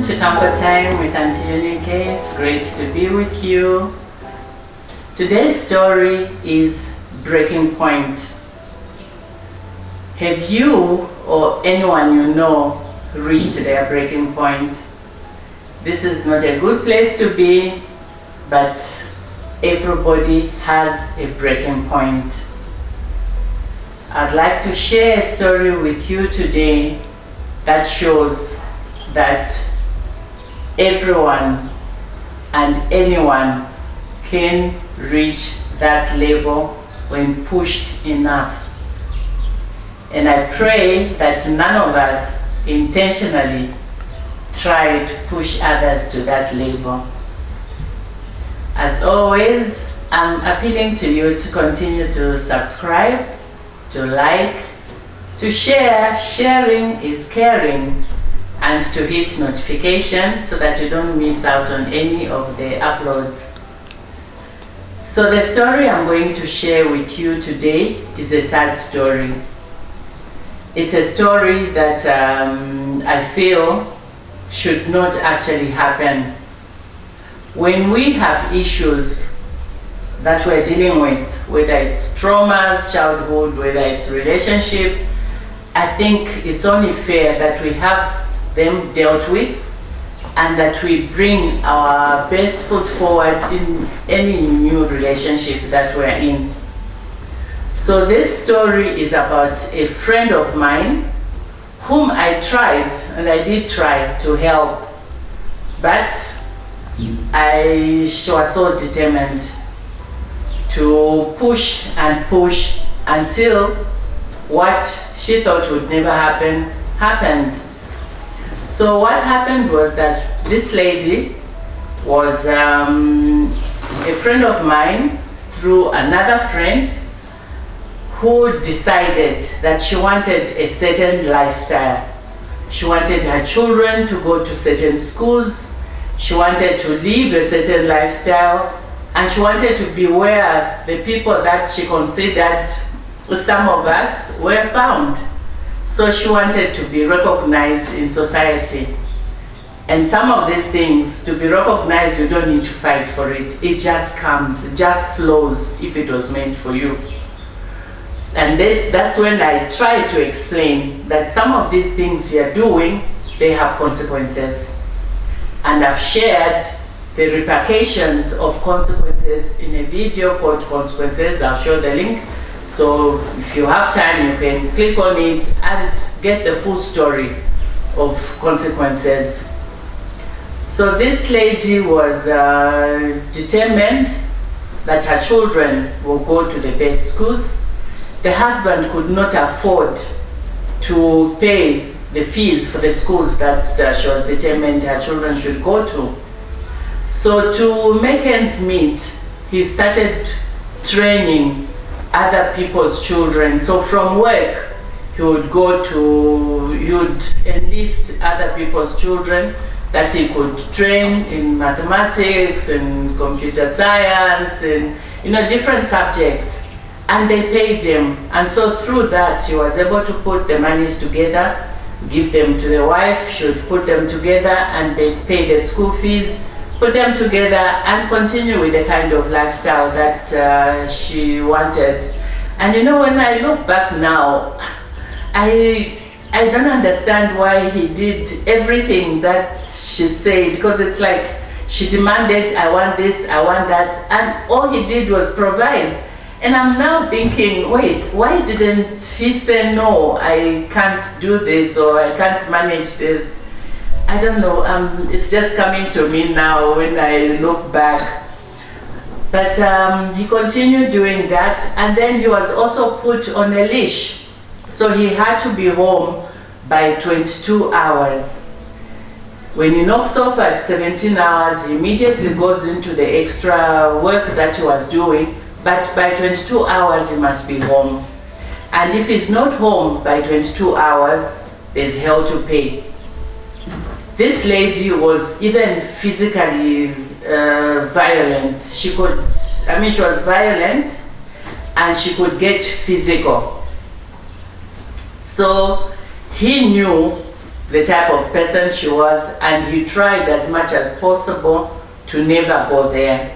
to Comfort Time with Aunty Yunike. It's great to be with you. Today's story is Breaking Point. Have you or anyone you know reached their breaking point? This is not a good place to be, but everybody has a breaking point. I'd like to share a story with you today that shows that everyone and anyone can reach that level when pushed enough. And I pray that none of us intentionally try to push others to that level. As always, I'm appealing to you to continue to subscribe, to like, to share. Sharing is caring, and to hit notification so that you don't miss out on any of the uploads. So the story I'm going to share with you today is a sad story. It's a story that I feel should not actually happen. When we have issues that we're dealing with, whether it's traumas, childhood, whether it's relationship, I think it's only fair that we have them dealt with and that we bring our best foot forward in any new relationship that we're in. So this story is about a friend of mine whom I tried, and I did try to help, but she was so determined to push and push until what she thought would never happen happened. So what happened was that this lady was a friend of mine through another friend who decided that she wanted a certain lifestyle. She wanted her children to go to certain schools. She wanted to live a certain lifestyle, and she wanted to be where the people that she considered, some of us, were found. So she wanted to be recognized in society. And some of these things, to be recognized, you don't need to fight for it. It just comes, it just flows if it was meant for you. And that's when I tried to explain that some of these things we are doing, they have consequences. And I've shared the repercussions of consequences in a video called Consequences. I'll show the link. So if you have time, you can click on it and get the full story of consequences. So this lady was determined that her children will go to the best schools. The husband could not afford to pay the fees for the schools that she was determined her children should go to. So to make ends meet, he started training other people's children. So from work, he would enlist other people's children that he could train in mathematics and computer science and different subjects. And they paid him. And so through that, he was able to put the monies together, give them to the wife. She would put them together and they pay the school fees, put them together, and continue with the kind of lifestyle that she wanted. And when I look back now, I don't understand why he did everything that she said, because it's like she demanded, I want this, I want that, and all he did was provide. And I'm now thinking, wait, why didn't he say, no, I can't do this, or I can't manage this? I don't know, it's just coming to me now when I look back. But he continued doing that, and then he was also put on a leash. So he had to be home by 22 hours. When he knocks off at 17 hours, he immediately goes into the extra work that he was doing, but by 22 hours he must be home. And if he's not home by 22 hours, there's hell to pay. This lady was even physically violent. She was violent, and she could get physical. So he knew the type of person she was, and he tried as much as possible to never go there.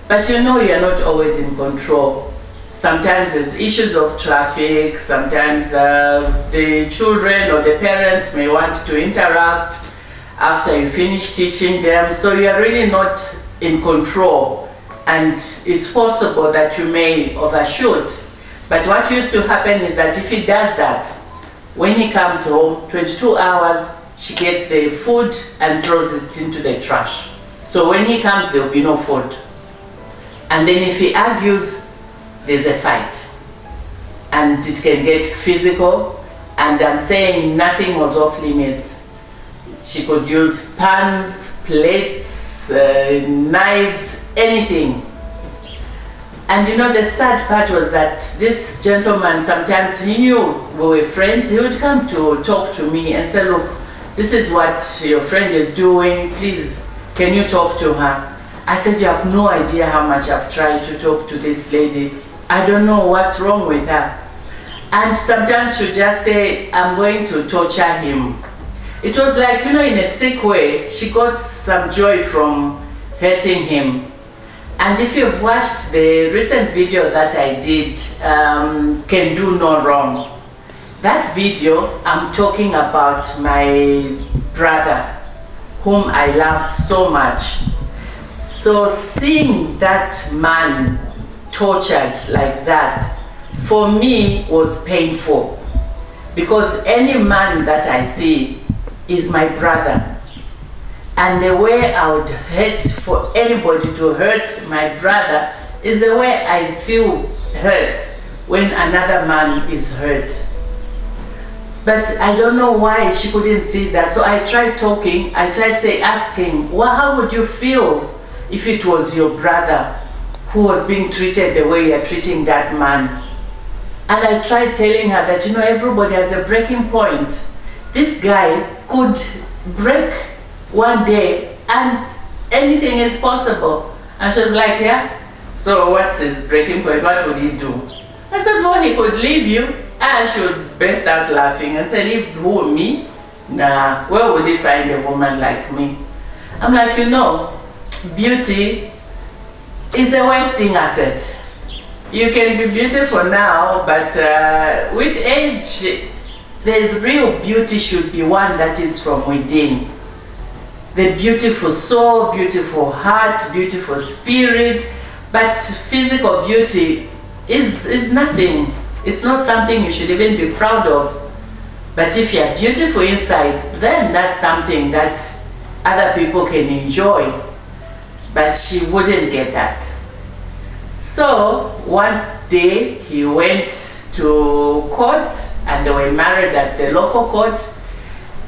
But you know, you're not always in control. Sometimes there's issues of traffic, sometimes the children or the parents may want to interact after you finish teaching them, so you're really not in control, and it's possible that you may overshoot. But what used to happen is that if he does that, when he comes home, 22 hours, she gets the food and throws it into the trash. So when he comes, there will be no food. And then if he argues, there's a fight. And it can get physical, and I'm saying nothing was off limits. She could use pans, plates, knives, anything. And you know, the sad part was that this gentleman, sometimes he knew we were friends, he would come to talk to me and say, look, this is what your friend is doing, please, can you talk to her? I said, you have no idea how much I've tried to talk to this lady. I don't know what's wrong with her. And sometimes she'd just say, I'm going to torture him. It was like, you know, in a sick way, she got some joy from hurting him. And if you've watched the recent video that I did, Can Do No Wrong, that video, I'm talking about my brother, whom I loved so much. So seeing that man tortured like that, for me was painful. Because any man that I see is my brother. And the way I would hate for anybody to hurt my brother is the way I feel hurt when another man is hurt. But I don't know why she couldn't see that. So I tried talking, I tried asking, well, how would you feel if it was your brother who was being treated the way you're treating that man? And I tried telling her that, you know, everybody has a breaking point. This guy could break one day and anything is possible. And she was like, yeah, so what's his breaking point? What would he do? I said, well, he could leave you. And she would burst out laughing and say, leave who, me? Nah, where would he find a woman like me? I'm like, you know, beauty is a wasting asset. You can be beautiful now, but with age, the real beauty should be one that is from within. The beautiful soul, beautiful heart, beautiful spirit, but physical beauty is nothing. It's not something you should even be proud of. But if you're beautiful inside, then that's something that other people can enjoy. But she wouldn't get that. So one day he went to court, and they were married at the local court,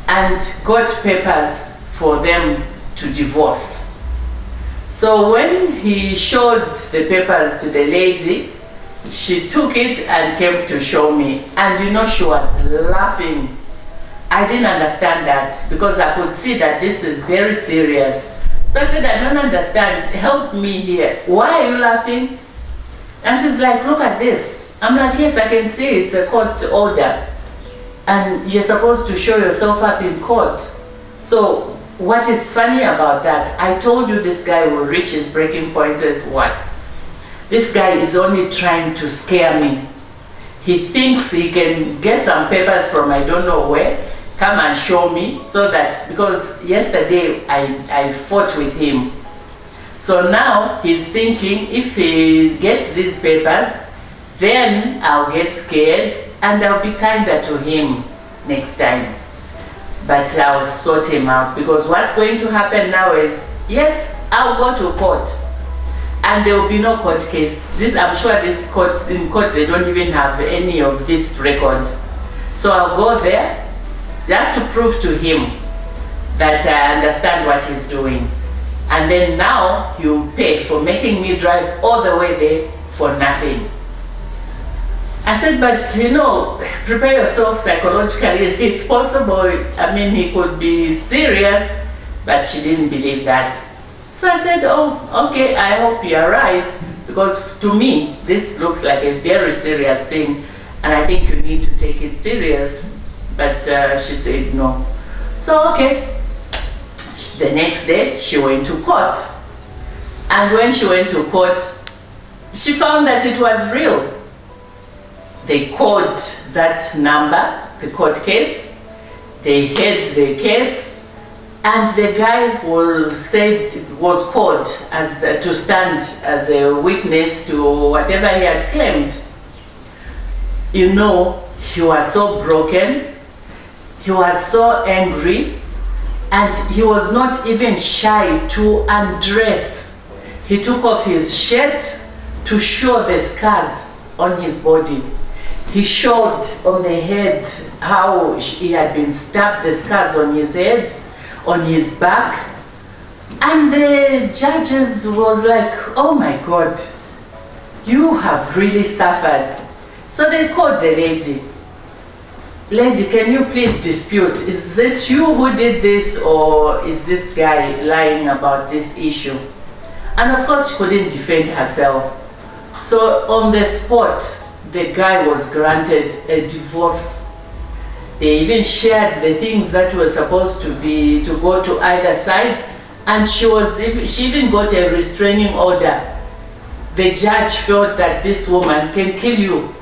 and got papers for them to divorce. So when he showed the papers to the lady, she took it and came to show me. And you know, she was laughing. I didn't understand that, because I could see that this is very serious. So I said, I don't understand, help me here. Why are you laughing? And she's like, look at this. I'm like, yes, I can see it's a court order. And you're supposed to show yourself up in court. So what is funny about that? I told you this guy will reach his breaking point. Says what? This guy is only trying to scare me. He thinks he can get some papers from I don't know where, come and show me, so that, because yesterday I fought with him. So now he's thinking if he gets these papers, then I'll get scared and I'll be kinder to him next time. But I'll sort him out, because what's going to happen now is, yes, I'll go to court and there will be no court case. I'm sure this court, in court they don't even have any of this record. So I'll go there just to prove to him that I understand what he's doing. And then now he'll pay for making me drive all the way there for nothing. I said, but you know, prepare yourself psychologically. It's possible. I mean, he could be serious, but she didn't believe that. So I said, oh, okay, I hope you're right, because to me, this looks like a very serious thing, and I think you need to take it serious. But she said no. So, okay, the next day she went to court. And when she went to court, she found that it was real. They called that number, the court case. They had the case, and the guy was called to stand as a witness to whatever he had claimed. You know, he was so broken, he was so angry, and he was not even shy to undress. He took off his shirt to show the scars on his body. He showed on the head how he had been stabbed, the scars on his head, on his back. And the judges was like, oh my God, you have really suffered. So they called the lady. Lady, can you please dispute? Is that you who did this, or is this guy lying about this issue? And of course, she couldn't defend herself. So on the spot, the guy was granted a divorce. They even shared the things that were supposed to go to either side, and she even got a restraining order. The judge felt that this woman can kill you.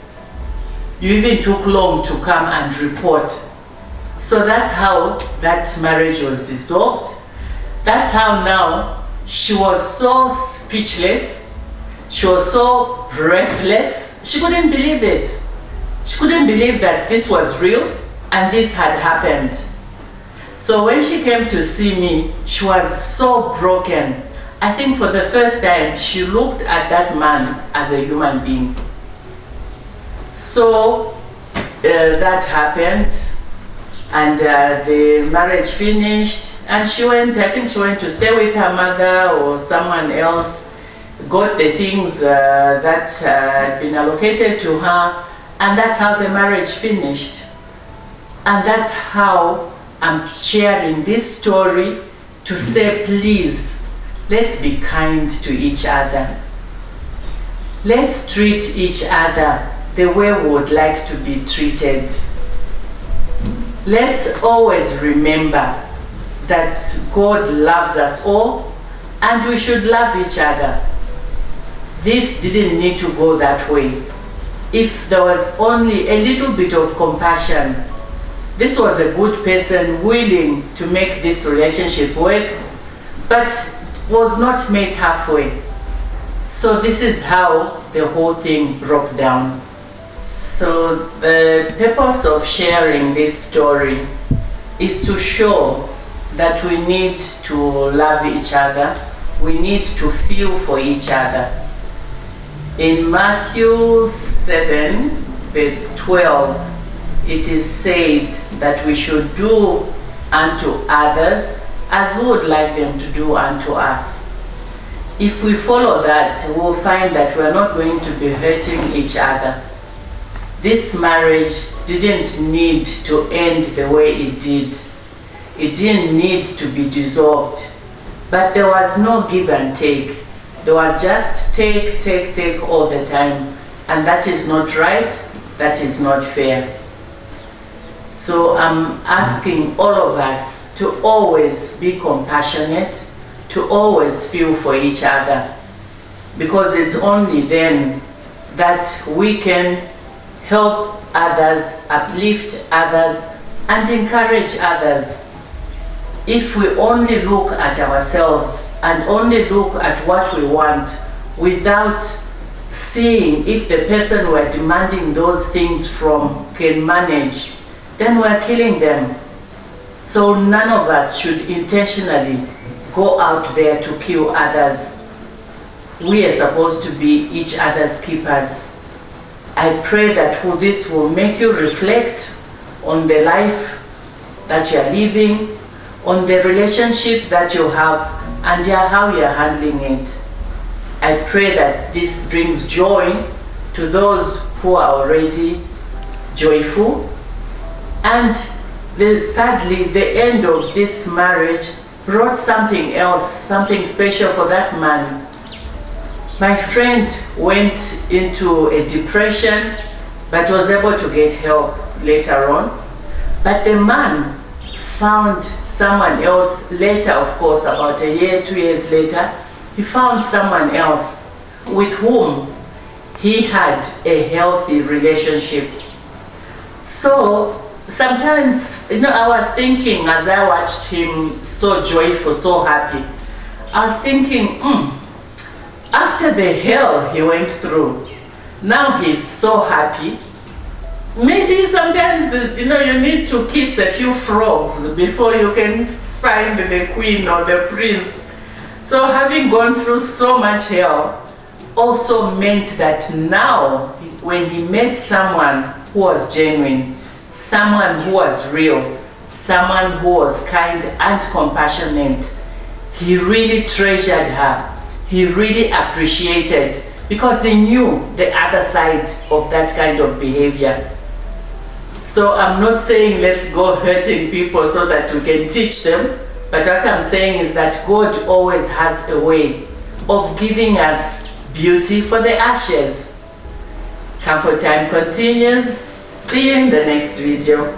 You even took long to come and report. So that's how that marriage was dissolved. That's how now she was so speechless. She was so breathless. She couldn't believe it. She couldn't believe that this was real and this had happened. So when she came to see me, she was so broken. I think for the first time, she looked at that man as a human being. So that happened, and the marriage finished, and she went, I think she went to stay with her mother or someone else, got the things that had been allocated to her, and that's how the marriage finished. And that's how I'm sharing this story, to say, please, let's be kind to each other. Let's treat each other the way we would like to be treated. Let's always remember that God loves us all, and we should love each other. This didn't need to go that way. If there was only a little bit of compassion, this was a good person willing to make this relationship work, but was not made halfway. So this is how the whole thing broke down. So the purpose of sharing this story is to show that we need to love each other. We need to feel for each other. In Matthew 7, verse 12, it is said that we should do unto others as we would like them to do unto us. If we follow that, we'll find that we're not going to be hurting each other. This marriage didn't need to end the way it did. It didn't need to be dissolved. But there was no give and take. There was just take all the time. And that is not right. That is not fair. So I'm asking all of us to always be compassionate, to always feel for each other, because it's only then that we can help others, uplift others, and encourage others. If we only look at ourselves and only look at what we want without seeing if the person we're demanding those things from can manage, then we're killing them. So none of us should intentionally go out there to kill others. We are supposed to be each other's keepers. I pray that this will make you reflect on the life that you are living, on the relationship that you have, and how you are handling it. I pray that this brings joy to those who are already joyful. And sadly, the end of this marriage brought something else, something special for that man. My friend went into a depression, but was able to get help later on. But the man found someone else later, of course, about a year, 2 years later, he found someone else with whom he had a healthy relationship. So sometimes, I was thinking as I watched him so joyful, so happy, I was thinking, after the hell he went through, now he's so happy. Maybe sometimes, you need to kiss a few frogs before you can find the queen or the prince. So having gone through so much hell also meant that now, when he met someone who was genuine, someone who was real, someone who was kind and compassionate, he really treasured her. He really appreciated, because he knew the other side of that kind of behavior. So I'm not saying let's go hurting people so that we can teach them, but what I'm saying is that God always has a way of giving us beauty for the ashes. Comfort Time continues. See you in the next video.